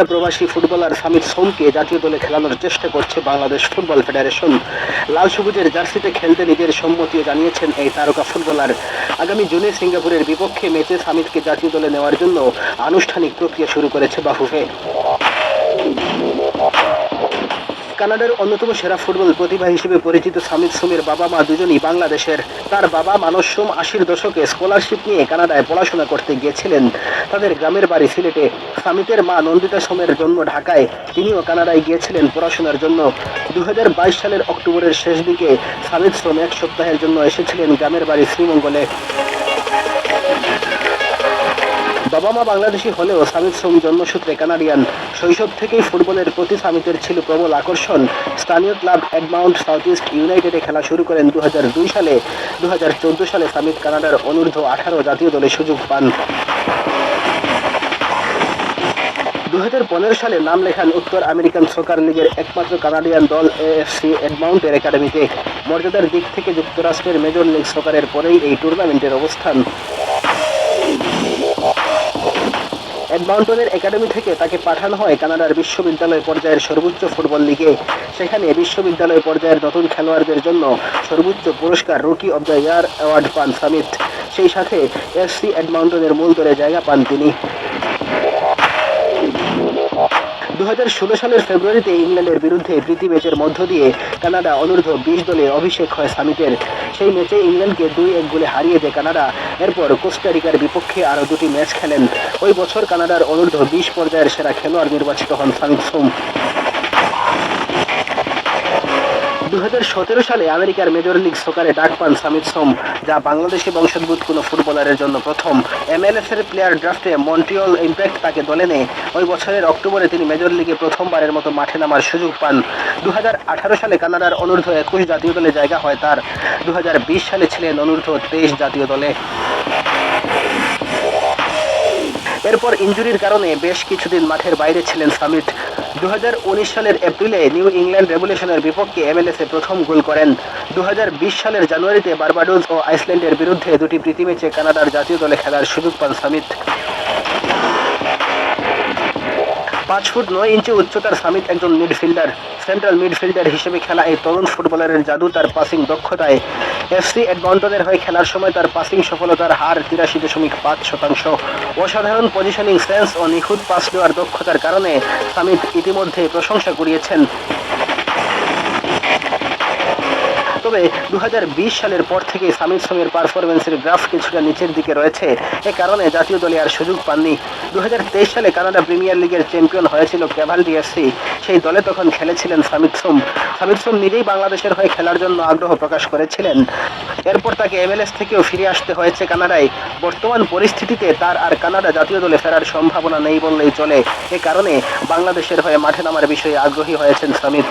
প্রবাসী ফুটবলার সামিত সোমকে জাতীয় দলে খেলানোর চেষ্টা করছে বাংলাদেশ ফুটবল ফেডারেশন। লাল সবুজের জার্সিতে খেলতে নিজের সম্মতিও জানিয়েছেন এই তারকা ফুটবলার। আগামী জুনে সিঙ্গাপুরের বিপক্ষে ম্যাচে সামিতকে জাতীয় দলে নেওয়ার জন্য আনুষ্ঠানিক প্রক্রিয়া শুরু করেছে বাফুফে। কানাডার অন্যতম সেরা ফুটবল প্রতিভা হিসেবে পরিচিত সামিত সোমের বাবা মা দুজনই বাংলাদেশের। তার বাবা মানস সোম ৮০-র দশকে স্কলারশিপ নিয়ে কানাডায় পড়াশোনা করতে গিয়েছিলেন। তাদের গ্রামের বাড়ি সিলেটে। সামিতের মা নন্দিতা সোমের জন্ম ঢাকায়। তিনিও কানাডায় গিয়েছিলেন পড়াশোনার জন্য। ২০২২ সালের অক্টোবরের শেষ দিকে সামিত সোম এক সপ্তাহের জন্য এসেছিলেন গ্রামের বাড়ি শ্রীমঙ্গলে। বাবা মা বাংলাদেশি হলেও সামিত সোম জন্মসূত্রে কানাডিয়ান। শৈশব থেকেই ফুটবলের প্রতি সামিতের ছিল প্রবল আকর্ষণ। স্থানীয় ক্লাব এডমাউন্ট সাউথ ইস্ট ইউনাইটেডে খেলা শুরু করেন ২০০২ সালে। ২০১৪ সালে সামিত কানাডার অনূর্ধ্ব-১৮ জাতীয় দলে সুযোগ পান। ২০১৫ সালে নাম লেখান উত্তর আমেরিকান সকার লিগের একমাত্র কানাডিয়ান দল এএফসি এডমাউন্টের একাডেমিতে। মর্যাদার দিক থেকে যুক্তরাষ্ট্রের মেজর লিগ সকারের পরেই এই টুর্নামেন্টের অবস্থান। এডমাউন্টনের একাডেমি থেকে তাকে পাঠানো হয় কানাডার বিশ্ববিদ্যালয় পর্যায়ের সর্বোচ্চ ফুটবল লিগে। সেখানে বিশ্ববিদ্যালয় পর্যায়ের নতুন খেলোয়াড়দের জন্য সর্বোচ্চ পুরস্কার rookie of the year award পান সামিত। সেই সাথে এফসি এডমাউন্টনের মূল দলে জায়গা পান তিনি। ২০১৬ সালের ফেব্রুয়ারিতে ইংল্যান্ডের বিরুদ্ধে প্রীতি ম্যাচের মধ্য দিয়ে কানাডা অনূর্ধ্ব-২০ দলে অভিষেক হয় সামিতের। সেই ম্যাচে ইংল্যান্ডকে ২-১ গোলে হারিয়ে দেয় কানাডা। এরপর কোস্টারিকার বিপক্ষে আরও দুটি ম্যাচ খেলেন। ওই বছর কানাডার অনূর্ধ্ব-২০ পর্যায়ের সেরা খেলোয়াড় নির্বাচিত হন সামিত সোম। ২০১৭ সালে আমেরিকার মেজর লিগ সকারে ডাক পান সামিত সোম, যা বাংলাদেশি বংশোদ্ভূত কোনো ফুটবলারের জন্য প্রথম। MLS এর প্লেয়ার ড্রাফটে মন্ট্রিয়ল ইমপ্যাক্ট তাকে দলে নেয়। ওই বছরের অক্টোবরে তিনি মেজর লিগে প্রথমবারের মতো মাঠে নামার সুযোগ পান। ২০১৮ সালে কানাডার অনূর্ধ্ব-২১ জাতীয় দলে জায়গা হয় তার। ২০২০ সালে ছিলেন অনূর্ধ্ব-২৩ জাতীয় দলে। এরপর ইনজুরির কারণে বেশ কিছুদিন মাঠের বাইরে ছিলেন সামিত। ২০১৯ সালের এপ্রিলে নিউ ইংল্যান্ড রেভলিউশনের বিপক্ষে MLS এ প্রথম গোল করেন। ২০২০ সালের জানুয়ারিতে বার্বাডোস ও আইসল্যান্ডের বিরুদ্ধে দুটি প্রীতি ম্যাচে কানাডার জাতীয় দলে খেলার সুযোগ পান সামিত। ৫ ফুট ৯ ইঞ্চি উচ্চতার সামিত একজন মিডফিল্ডার। সেন্ট্রাল মিডফিল্ডার হিসেবে খেলা এই তরুণ ফুটবলারের জাদু তার পাসিং দক্ষতায়। এফসি এডমাউন্টনের হয়ে খেলার সময় তার পাসিং সফলতার হার ৮৩.৫%। অসাধারণ পজিশনিং সেন্স ও নিখুঁত পাস দেওয়ার দক্ষতার কারণে সামিত ইতিমধ্যে প্রশংসা কুড়িয়েছেন। তবে ২০২০ সালের পর থেকে সামিত সোমের পারফরমেন্সের গ্রাফ কিছুটা নিচের দিকে রয়েছে। এ কারণে জাতীয় দলে আর সুযোগ পাননি। ২০২৩ সালে কানাডা প্রিমিয়ার লিগের চ্যাম্পিয়ন হয়েছিল ক্যাভালরি এফসি। সেই দলে তখন খেলেছিলেন সামিত সোম। সামিত সোম নিজেই বাংলাদেশের হয়ে খেলার জন্য আগ্রহ প্রকাশ করেছিলেন। এরপর তাকে MLS থেকেও ফিরে আসতে হয়েছে কানাডায়। বর্তমান পরিস্থিতিতে তার আর কানাডা জাতীয় দলে ফেরার সম্ভাবনা নেই বললেই চলে। এ কারণে বাংলাদেশের হয়ে মাঠে নামার বিষয়ে আগ্রহী হয়েছেন সামিত।